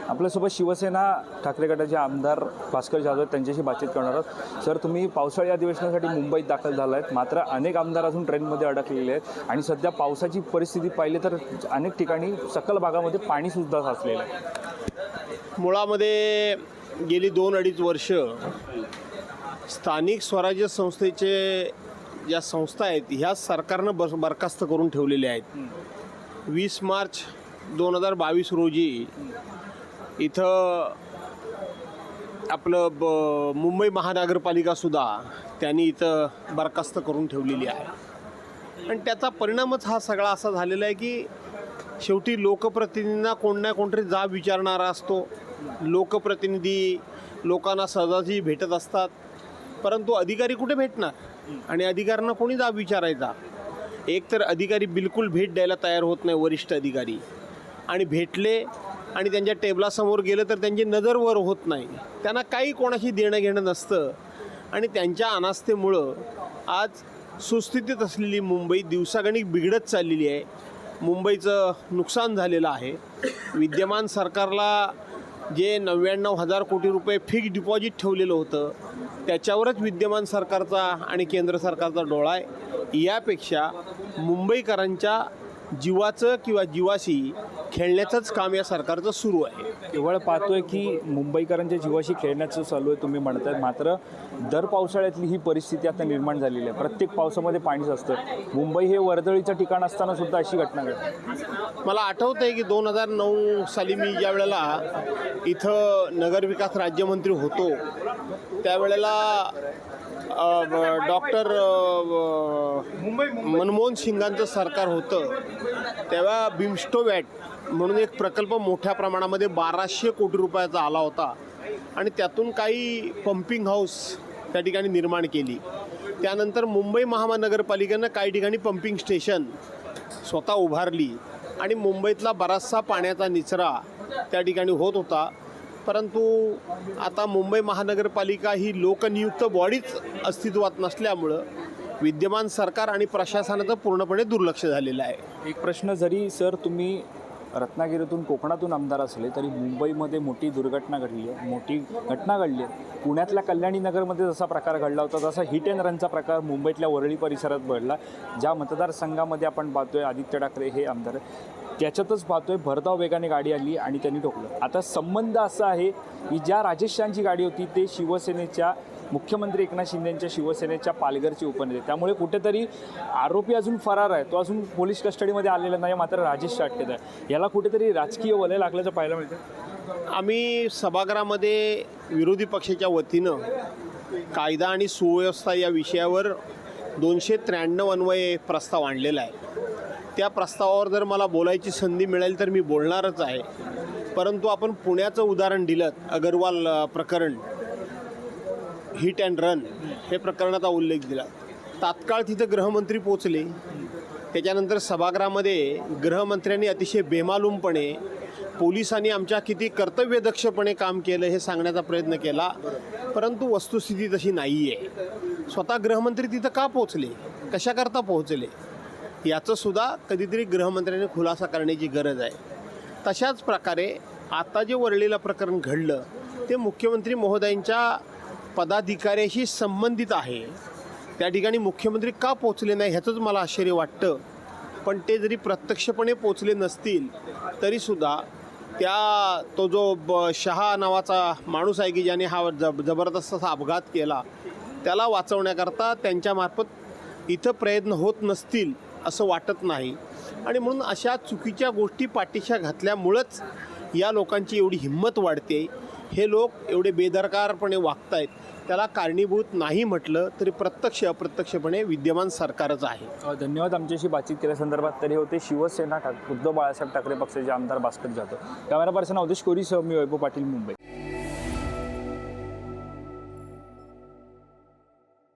आपल्यासोबत शिवसेना ठाकरे गटाचे आमदार भास्कर जाधव त्यांच्याशी बातचीत करणार आहोत। सर, तुम्ही पावसाळी अधिवेशनासाठी मुंबईत दाखल झाला आहेत, मात्र अनेक आमदार अजून ट्रेनमध्ये अडकलेले आहेत आणि सध्या पावसाची परिस्थिती पाहिली तर अनेक ठिकाणी सकल भागामध्ये पाणीसुद्धा साचलेलं आहे। मुळामध्ये गेली 2-2.5 वर्ष स्थानिक स्वराज्य संस्थेचे ज्या संस्था आहेत ह्या सरकारनं बरखास्त करून ठेवलेल्या आहेत। 20 मार्च 2022 रोजी इथं आपलं मुंबई महानगरपालिकासुद्धा त्यांनी इथं बरखास्त करून ठेवलेली आहे आणि त्याचा परिणामच हा सगळा असा झालेला आहे की शेवटी लोकप्रतिनिधींना कोण ना कोणतरी जाब विचारणारा असतो। लोकप्रतिनिधी लोकांना सहजासहजी भेटत असतात, परंतु अधिकारी कुठे भेटणार आणि अधिकाऱ्यांना कोणी जाब विचारायचा। एक तर अधिकारी बिलकुल भेट द्यायला तयार होत नाही, वरिष्ठ अधिकारी, आणि भेटले आणि त्यांच्या टेबलासमोर गेलं तर त्यांची नजर वर होत नाही, त्यांना काही कोणाशी देणं घेणं नसतं आणि त्यांच्या अनास्थेमुळं आज सुस्थितीत असलेली मुंबई दिवसागणिक बिघडत चाललेली आहे। मुंबईचं नुकसान झालेलं आहे। विद्यमान सरकारला जे 99,000 कोटी रुपये फिक्स डिपॉझिट ठेवलेलं होतं त्याच्यावरच विद्यमान सरकारचा आणि केंद्र सरकारचा डोळा आहे। यापेक्षा मुंबईकरांच्या जीवाचं किंवा जीवाशी खेळण्याचंच काम या सरकारचं सुरू आहे। केवळ पाहतोय की मुंबईकरांच्या जीवाशी खेळण्याचं चालू आहे तुम्ही म्हणताय, मात्र दर पावसाळ्यातली ही परिस्थिती आता निर्माण झालेली आहे। प्रत्येक पावसामध्ये पाणीच असतं। मुंबई हे वर्दळीचं ठिकाण असताना सुद्धा अशी घटना घडते। मला आठवतं आहे की 2009 साली मी ज्या वेळेला इथं नगरविकास राज्यमंत्री होतो त्यावेळेला डॉक्टर मनमोहन सिंगांचं सरकार होतं, तेव्हा बिमस्टोवॅट म्हणून एक प्रकल्प मोठ्या प्रमाणामध्ये 1200 कोटी रुपयाचा आला होता आणि त्यातून काही पंपिंग हाऊस त्या ठिकाणी निर्माण केली। त्यानंतर मुंबई महानगरपालिकेनं काही ठिकाणी पंपिंग स्टेशन स्वतः उभारली आणि मुंबईतला बराचसा पाण्याचा निचरा त्या ठिकाणी होत होता। परंतु आता मुंबई महानगरपालिका ही लोकनियुक्त बॉडीच अस्तित्वात नसल्यामुळं विद्यमान सरकार आणि प्रशासनाचं पूर्णपणे दुर्लक्ष झालेलं आहे। एक प्रश्न, जरी सर तुम्ही रत्नागिरीतून कोकणातून आमदार असले तरी मुंबईमध्ये मोठी दुर्घटना घडली आहे, मोठी घटना घडली आहे। पुण्यातल्या कल्याणी नगरमध्ये जसा प्रकार घडला होता तसा हिट अँड रनचा प्रकार मुंबईतल्या वरळी परिसरात घडला। ज्या मतदारसंघामध्ये आपण पाहतोय आदित्य ठाकरे हे आमदार, त्याच्यातच पाहतोय भरधाव वेगाने गाडी आली आणि त्यांनी ठोकलं। आता संबंध असा आहे की ज्या राजेश शांची गाडी होती ते शिवसेनेच्या मुख्यमंत्री एकनाथ शिंदेंच्या शिवसेनेच्या पालघरचे उपनेते, त्यामुळे कुठेतरी आरोपी अजून फरार आहे, तो अजून पोलीस कस्टडीमध्ये आलेला नाही, मात्र राजेश शाट्टेत आहे। याला कुठेतरी राजकीय वलय लागल्याचं पाहायला मिळतं। आम्ही सभागृहामध्ये विरोधी पक्षाच्या वतीनं कायदा आणि सुव्यवस्था या विषयावर 293 अन्वये प्रस्ताव आणलेला आहे। त्या प्रस्तावावर जर मला बोलायची संधी मिळेल तर मी बोलणारच आहे, परंतु आपण पुण्याचं उदाहरण दिलं, अगरवाल प्रकरण, हिट अँड रन हे प्रकरणाचा उल्लेख दिला। तात्काळ तिथं गृहमंत्री पोचले, त्याच्यानंतर सभागृहामध्ये गृहमंत्र्यांनी अतिशय बेमालूमपणे पोलिसांनी आमच्या किती कर्तव्यदक्षपणे काम केलं हे सांगण्याचा प्रयत्न केला, परंतु वस्तुस्थिती तशी नाही आहे। स्वतः गृहमंत्री तिथं का पोचले, कशाकरता पोहोचले याचंसुद्धा कधीतरी गृहमंत्र्यांनी खुलासा करण्याची गरज आहे। तशाच प्रकारे आता जे वरळीला प्रकरण घडलं ते मुख्यमंत्री महोदयांच्या पदाधिकाऱ्याशी संबंधित आहे। त्या ठिकाणी मुख्यमंत्री का पोचले नाही ह्याचंच मला आश्चर्य वाटतं, पण ते जरी प्रत्यक्षपणे पोचले नसतील तरीसुद्धा तो जो शहा नावाचा माणूस आहे की ज्याने हा जबरदस्त असा अपघात केला त्याला वाचवण्याकरता त्यांच्यामार्फत इथं प्रयत्न होत नसतील असं वाटत नाही। आणि म्हणून अशा चुकीच्या गोष्टी पाठीशी घातल्यामुळंच या लोकांची एवढी हिंमत वाढते। हे लोक एवढे बेदरकारपणे वागत आहेत, त्याला कारणीभूत नाही म्हटलं तरी प्रत्यक्ष अप्रत्यक्षपणे विद्यमान सरकारच आहे। धन्यवाद आमच्याशी बातचीत केल्यासंदर्भात। तरी होते शिवसेना उद्धव बाळासाहेब ठाकरे पक्षाचे आमदार भास्कर जाधव। कॅमेरा पर्सन अवधेश कोरीसह मी वैभव पाटील, मुंबई।